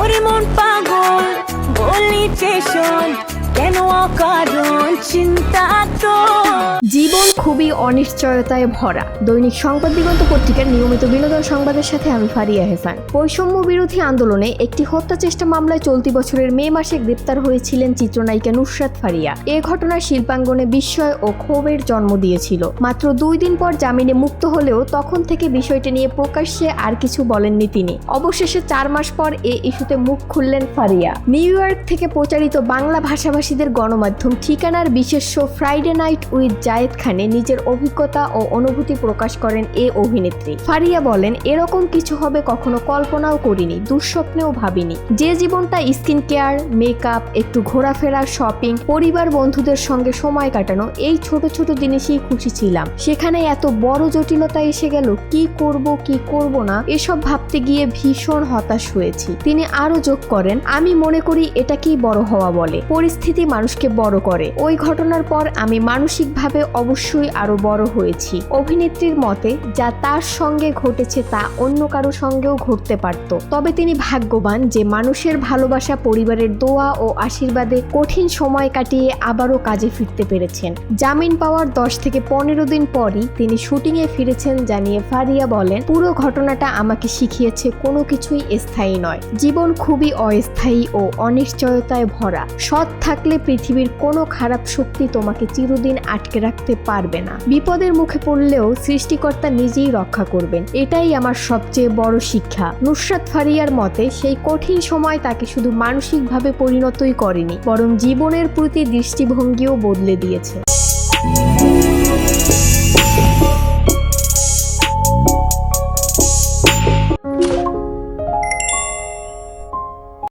ওরে মন পাগল বলি টেনশন কেন অকারণ চিন্তা তো। জীবন খুবই অনিশ্চয়তায় ভরা। দৈনিক সংবাদ দিগন্ত পত্রিকার নিয়মিত বিনোদন সংবাদের সাথে আমি ফারিয়া হেসান। বৈষম্য বিরোধী আন্দোলনে একটি হত্যা চেষ্টা মামলায় চলতি বছরের মে মাসে গ্রেপ্তার হয়েছিলেন চিত্রনায়িকা নুসরাত ফারিয়া। এ ঘটনা শিল্পাঙ্গনে বিস্ময় ও ক্ষোভের জন্ম দিয়েছিল। মাত্র 2 দিন পর জামিনে মুক্ত হলেও তখন থেকে বিষয়টি নিয়ে প্রকাশ্যে আর কিছু বলেননি তিনি। অবশেষে 4 মাস পর এ ইস্যুতে মুখ খুললেন ফারিয়া। নিউ ইয়র্ক থেকে প্রচারিত বাংলা ভাষাভাষীদের গণমাধ্যম ঠিকানার বিশেষ শো ফ্রাইডে নাইট উইথ জায়েদ খানে নিজের অভিজ্ঞতা ও অনুভূতি প্রকাশ করেন এ অভিনেত্রী। ফারিয়া বলেন, এরকম কিছু হবে কখনো কল্পনাও করিনি, দুঃস্বপ্নেও ভাবিনি। যে জীবনটা স্কিন কেয়ার, মেকআপ, একটু ঘোরাফেরা, শপিং, পরিবার বন্ধুদের সঙ্গে সময় কাটানো, এই ছোট ছোট জিনিসেই খুশি ছিলাম, সেখানে এত বড় জটিলতা এসে গেল, কি করব না এসব ভাবতে গিয়ে ভীষণ হতাশ হয়েছি। তিনি আরো যোগ করেন, আমি মনে করি এটাকেই বড় হওয়া বলে। পরিস্থিতি মানুষকে বড় করে। ওই ঘটনার পর আমি মানসিকভাবে অবশ্যই আরো বড় হয়েছি। অভিনেত্রীর মতে, যা তার সঙ্গে ঘটেছে তা অন্য কারো সঙ্গেও ঘটতে পারত। তবে তিনি ভাগ্যবান যে মানুষের ভালোবাসা, পরিবারের দোয়া ও আশীর্বাদে কঠিন সময় কাটিয়ে আবারও কাজে ফিরতে পেরেছেন। জামিন পাওয়ার 10 থেকে 15 দিন পরই তিনি শুটিংয়ে ফিরেছেন জানিয়ে ফারিয়া বলেন, পুরো ঘটনাটা আমাকে শিখিয়েছে কোনো কিছুই স্থায়ী নয়। জীবন খুবই অস্থায়ী ও অনিশ্চয়তায় ভরা। সৎ থাকলে পৃথিবীর কোনো খারাপ শক্তি তোমাকে চিরদিন আটকে রাখতে পারবে না। বিপদের মুখে পড়লেও সৃষ্টিকর্তা নিজেই রক্ষা করবেন, এটাই আমার সবচেয়ে বড় শিক্ষা। নুসরাত ফারিয়ার মতে, সেই কঠিন সময় তাকে শুধু মানসিকভাবে পরিণতই করেনি, বরং জীবনের প্রতি দৃষ্টিভঙ্গিও বদলে দিয়েছে।